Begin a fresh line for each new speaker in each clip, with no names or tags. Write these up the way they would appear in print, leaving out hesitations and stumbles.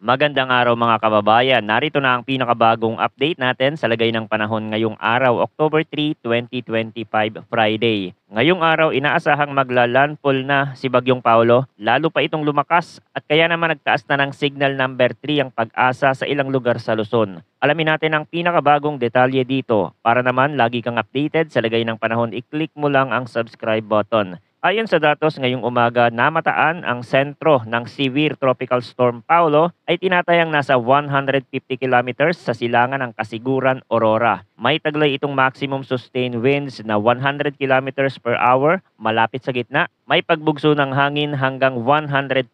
Magandang araw mga kababayan. Narito na ang pinakabagong update natin sa lagay ng panahon ngayong araw, October 3, 2025, Friday. Ngayong araw, inaasahang maglalandfall na si Bagyong Paulo, lalo pa itong lumakas at kaya naman nagtaas na ng signal number 3 ang pag-asa sa ilang lugar sa Luzon. Alamin natin ang pinakabagong detalye dito. Para naman lagi kang updated sa lagay ng panahon, i-click mo lang ang subscribe button. Ayon sa datos ngayong umaga, namataan ang sentro ng severe tropical storm Paulo ay tinatayang nasa 150 kilometers sa silangan ng Kasiguran, Aurora. May taglay itong maximum sustained winds na 100 kilometers per hour malapit sa gitna. May pagbugso ng hangin hanggang 125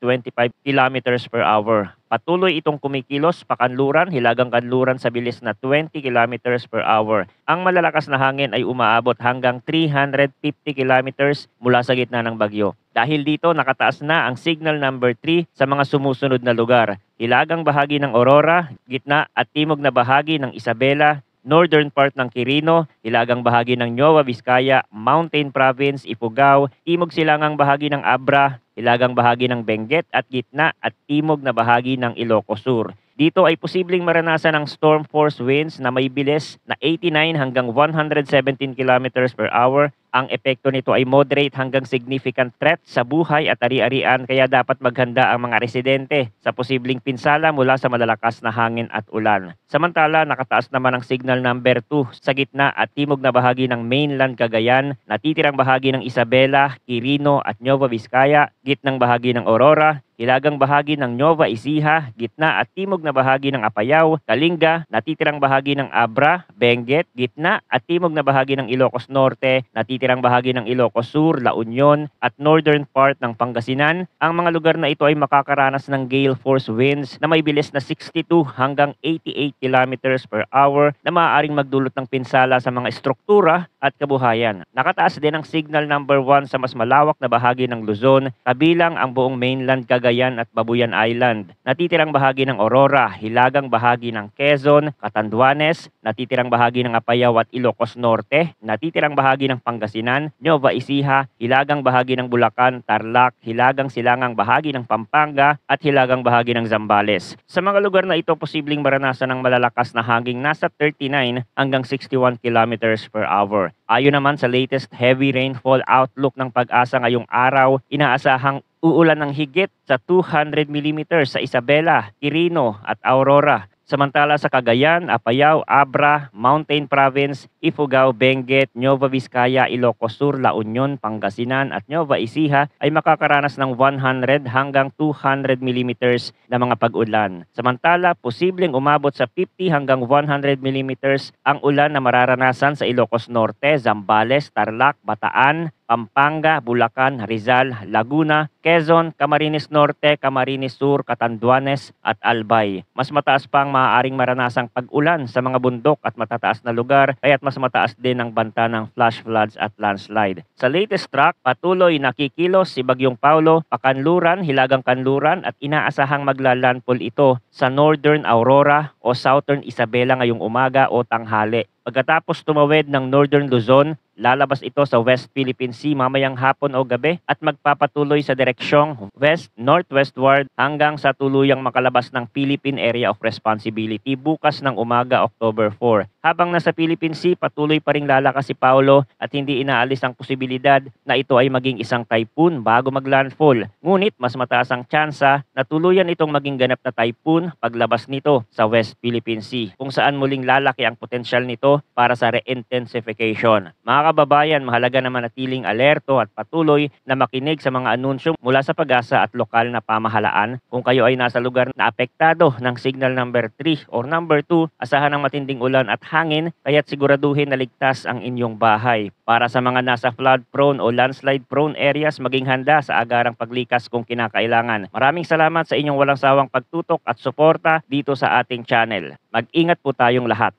kilometers per hour. Patuloy itong kumikilos pakanluran, hilagang kanluran sa bilis na 20 kilometers per hour. Ang malalakas na hangin ay umaabot hanggang 350 kilometers mula sa gitna ng bagyo. Dahil dito nakataas na ang signal number 3 sa mga sumusunod na lugar. Hilagang bahagi ng Aurora, gitna at timog na bahagi ng Isabela, northern part ng Quirino, hilagang bahagi ng Nueva Vizcaya, Mountain Province, Ifugao, timog silangang bahagi ng Abra, hilagang bahagi ng Benguet at gitna at timog na bahagi ng Ilocos Sur. Dito ay posibleng maranasan ng storm force winds na may bilis na 89 hanggang 117 kilometers per hour. Ang epekto nito ay moderate hanggang significant threat sa buhay at ari-arian, kaya dapat maghanda ang mga residente sa posibleng pinsala mula sa malalakas na hangin at ulan. Samantala, nakataas naman ang signal number 2 sa gitna at timog na bahagi ng mainland Cagayan, natitirang bahagi ng Isabela, Quirino at Nueva Vizcaya, gitnang bahagi ng Aurora, hilagang bahagi ng Nueva Ecija, gitna at timog na bahagi ng Apayao, Kalinga, natitirang bahagi ng Abra, Benguet, gitna at timog na bahagi ng Ilocos Norte, natitirang bahagi ng Ilocos Sur, La Union at northern part ng Pangasinan. Ang mga lugar na ito ay makakaranas ng gale force winds na may bilis na 62 hanggang 88 kilometers per hour na maaaring magdulot ng pinsala sa mga estruktura at kabuhayan. Nakataas din ang signal number 1 sa mas malawak na bahagi ng Luzon, kabilang ang buong mainland Cagayan at Babuyan Island. Natitirang bahagi ng Aurora, hilagang bahagi ng Quezon, Catanduanes, natitirang bahagi ng Apayao at Ilocos Norte, natitirang bahagi ng Pangasinan, Nueva Ecija, hilagang bahagi ng Bulacan, Tarlac, hilagang silangang bahagi ng Pampanga at hilagang bahagi ng Zambales. Sa mga lugar na ito, posibleng maranasan ng malalakas na hangin nasa 39 hanggang 61 kilometers per hour. Ayon naman sa latest heavy rainfall outlook ng Pag-asa ngayong araw, inaasahang uulan ng higit sa 200 millimeters sa Isabela, Quirino at Aurora. Samantala sa Cagayan, Apayao, Abra, Mountain Province, Ifugao, Benguet, Nueva Vizcaya, Ilocos Sur, La Union, Pangasinan at Nueva Ecija ay makakaranas ng 100 hanggang 200 millimeters na mga pag-ulan. Samantala, posibleng umabot sa 50 hanggang 100 millimeters ang ulan na mararanasan sa Ilocos Norte, Zambales, Tarlac, Bataan, Pampanga, Bulacan, Rizal, Laguna, Quezon, Camarines Norte, Camarines Sur, Catanduanes at Albay. Mas mataas pa ang maaaring maranasang pag-ulan sa mga bundok at matataas na lugar, kaya't mas mataas din ang banta ng flash floods at landslide. Sa latest track, patuloy nakikilos si Bagyong Paulo, pakanluran, hilagang kanluran at inaasahang maglalandfall ito sa northern Aurora o southern Isabela ngayong umaga o tanghali. Pagkatapos tumawid ng northern Luzon, lalabas ito sa West Philippine Sea mamayang hapon o gabi at magpapatuloy sa direksyong west-northwestward hanggang sa tuluyang makalabas ng Philippine Area of Responsibility bukas ng umaga, October 4. Habang nasa Philippine Sea, patuloy pa ring lalakas si Paulo at hindi inaalis ang posibilidad na ito ay maging isang typhoon bago maglandfall. Ngunit mas mataas ang tsansa na tuluyan itong maging ganap na typhoon paglabas nito sa West Philippine Sea, kung saan muling lalaki ang potensyal nito para sa re-intensification. Mga kababayan, mahalaga na manatiling alerto at patuloy na makinig sa mga anunsyo mula sa Pag-asa at lokal na pamahalaan. Kung kayo ay nasa lugar na apektado ng signal number 3 or number 2, asahan ng matinding ulan at hangin, kaya't siguraduhin na ligtas ang inyong bahay. Para sa mga nasa flood-prone o landslide-prone areas, maging handa sa agarang paglikas kung kinakailangan. Maraming salamat sa inyong walang sawang pagtutok at suporta dito sa ating channel. Mag-ingat po tayong lahat.